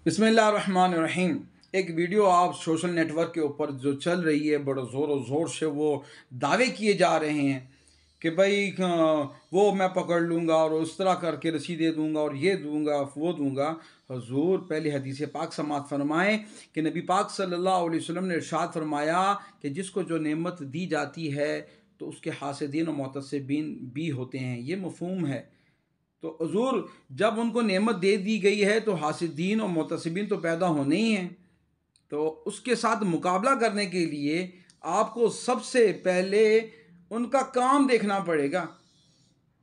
بسم اللہ الرحمن الرحیم۔ ایک ویڈیو آپ سوشل نیٹ ورک کے اوپر جو چل رہی ہے، بڑا زور و زور سے وہ دعوے کیے جا رہے ہیں کہ بھائی وہ میں پکڑ لوں گا اور اس طرح کر کے رسی دے دوں گا اور یہ دوں گا وہ دوں گا۔ حضور پہلے حدیث پاک سماعت فرمائیں کہ نبی پاک صلی اللہ علیہ وسلم نے ارشاد فرمایا کہ جس کو جو نعمت دی جاتی ہے تو اس کے حاسدین و محتسبین بھی ہوتے ہیں۔ یہ مفہوم ہے۔ تو حضور جب ان کو نعمت دے دی گئی ہے تو حاسدین اور محتسبین تو پیدا ہونے ہی ہیں۔ تو اس کے ساتھ مقابلہ کرنے کے لیے آپ کو سب سے پہلے ان کا کام دیکھنا پڑے گا۔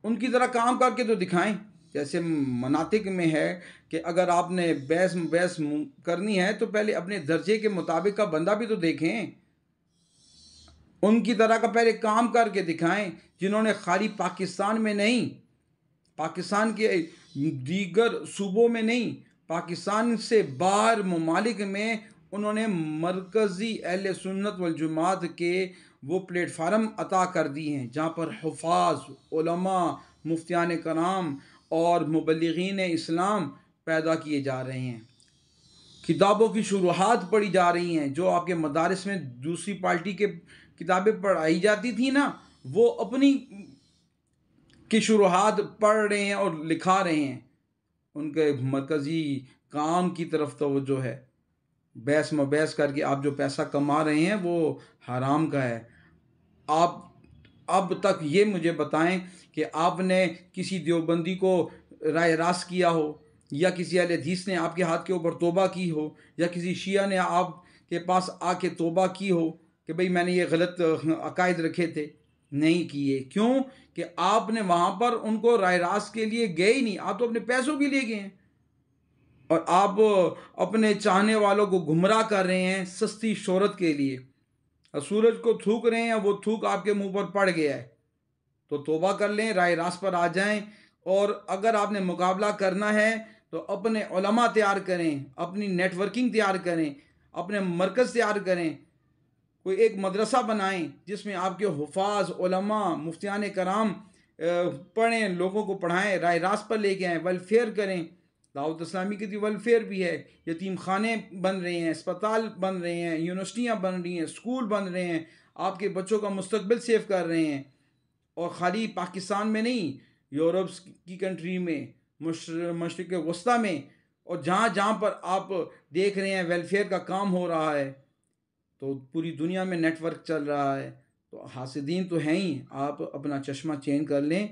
ان کی طرح کام کر کے تو دکھائیں۔ جیسے مناطق میں ہے کہ اگر آپ نے بحث کرنی ہے تو پہلے اپنے درجے کے مطابق کا بندہ بھی تو دیکھیں۔ ان کی طرح کا پہلے کام کر کے دکھائیں، جنہوں نے خالی پاکستان میں نہیں، پاکستان کے دیگر صوبوں میں نہیں، پاکستان سے باہر ممالک میں انہوں نے مرکزی اہل سنت والجماعت کے وہ پلیٹ فارم عطا کر دی ہیں جہاں پر حفاظ، علماء، مفتیان کرام اور مبلغین اسلام پیدا کیے جا رہے ہیں۔ کتابوں کی شروحات پڑھی جا رہی ہیں۔ جو آپ کے مدارس میں دوسری پارٹی کے کتابیں پڑھائی جاتی تھی نا، وہ اپنی کی شروحات پڑھ رہے ہیں اور لکھا رہے ہیں۔ ان کے مرکزی کام کی طرف توجہ ہے۔ بحث مبحث کر کے آپ جو پیسہ کما رہے ہیں وہ حرام کا ہے۔ آپ اب تک یہ مجھے بتائیں کہ آپ نے کسی دیوبندی کو رائے راست کیا ہو، یا کسی اہل حدیث نے آپ کے ہاتھ کے اوپر توبہ کی ہو، یا کسی شیعہ نے آپ کے پاس آ کے توبہ کی ہو کہ بھئی میں نے یہ غلط عقائد رکھے تھے؟ نہیں کیے۔ کیوں کہ آپ نے وہاں پر ان کو رائے راست کے لیے گئے ہی نہیں، آپ تو اپنے پیسوں کے لیے گئے ہیں، اور آپ اپنے چاہنے والوں کو گمراہ کر رہے ہیں سستی شہرت کے لیے۔ سورج کو تھوک رہے ہیں، وہ تھوک آپ کے منہ پر پڑ گیا ہے، تو توبہ کر لیں، رائے راست پر آ جائیں۔ اور اگر آپ نے مقابلہ کرنا ہے تو اپنے علماء تیار کریں، اپنی نیٹ ورکنگ تیار کریں، اپنے مرکز تیار کریں، کوئی ایک مدرسہ بنائیں جس میں آپ کے حفاظ، علماء، مفتیان کرام پڑھیں، لوگوں کو پڑھائیں، رائے راست پر لے کے آئیں، ویلفیئر کریں۔ دعوت اسلامی کی ویلفیئر بھی ہے۔ یتیم خانے بن رہے ہیں، اسپتال بن رہے ہیں، یونیورسٹیاں بن رہی ہیں، اسکول بن رہے ہیں، آپ کے بچوں کا مستقبل سیو کر رہے ہیں۔ اور خالی پاکستان میں نہیں، یورپ کی کنٹری میں، مشرق وسطیٰ میں، اور جہاں جہاں پر آپ دیکھ رہے ہیں ویلفیئر کا کام ہو رہا ہے، تو پوری دنیا میں نیٹ ورک چل رہا ہے۔ تو حاسدین تو ہیں ہی۔ آپ اپنا چشمہ چینج کر لیں،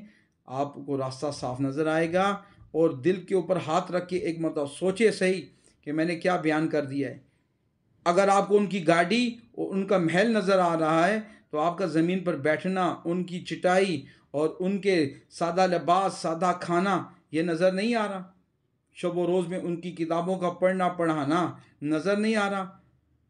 آپ کو راستہ صاف نظر آئے گا۔ اور دل کے اوپر ہاتھ رکھ کے ایک مرتبہ سوچے صحیح کہ میں نے کیا بیان کر دیا ہے۔ اگر آپ کو ان کی گاڑی اور ان کا محل نظر آ رہا ہے تو آپ کا زمین پر بیٹھنا، ان کی چٹائی اور ان کے سادہ لباس، سادہ کھانا یہ نظر نہیں آ رہا؟ شب و روز میں ان کی کتابوں کا پڑھنا نظر نہیں آ رہا؟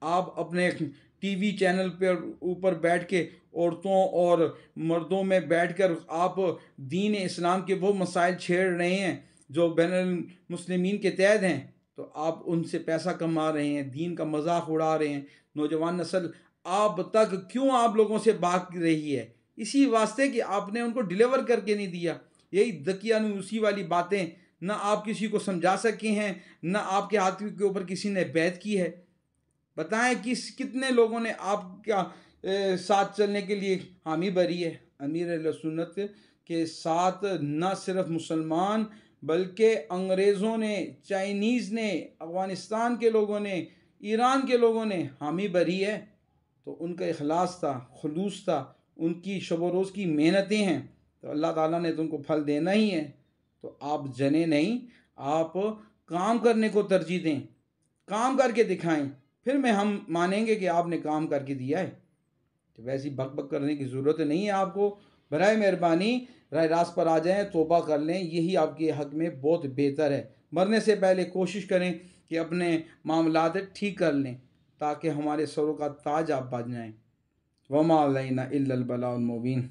آپ اپنے ٹی وی چینل پر اوپر بیٹھ کے عورتوں اور مردوں میں بیٹھ کر آپ دین اسلام کے وہ مسائل چھیڑ رہے ہیں جو بین المسلمین کے تحت ہیں، تو آپ ان سے پیسہ کما رہے ہیں، دین کا مذاق اڑا رہے ہیں۔ نوجوان نسل آپ تک کیوں آپ لوگوں سے بھاگ رہی ہے؟ اسی واسطے کہ آپ نے ان کو ڈیلیور کر کے نہیں دیا۔ یہی دقیانوسی والی باتیں، نہ آپ کسی کو سمجھا سکے ہیں، نہ آپ کے ہاتھ کے اوپر کسی نے بیعت کی ہے۔ بتائیں کتنے لوگوں نے آپ کا ساتھ چلنے کے لیے حامی بھری ہے؟ امیر اہل سنت کے ساتھ نہ صرف مسلمان بلکہ انگریزوں نے، چائنیز نے، افغانستان کے لوگوں نے، ایران کے لوگوں نے حامی بھری ہے۔ تو ان کا اخلاص تھا، خلوص تھا، ان کی شب و روز کی محنتیں ہیں، تو اللہ تعالیٰ نے تو ان کو پھل دینا ہی ہے۔ تو آپ جنے نہیں، آپ کام کرنے کو ترجیح دیں، کام کر کے دکھائیں، پھر ہم مانیں گے کہ آپ نے کام کر کے دیا ہے۔ تو ویسی بک بک کرنے کی ضرورت نہیں ہے آپ کو۔ برائے مہربانی رائے راست پر آ جائیں، توبہ کر لیں، یہی آپ کے حق میں بہت بہتر ہے۔ مرنے سے پہلے کوشش کریں کہ اپنے معاملات ٹھیک کر لیں تاکہ ہمارے سروں کا تاج آپ بن جائیں۔ وما علینا الا البلاء المبین۔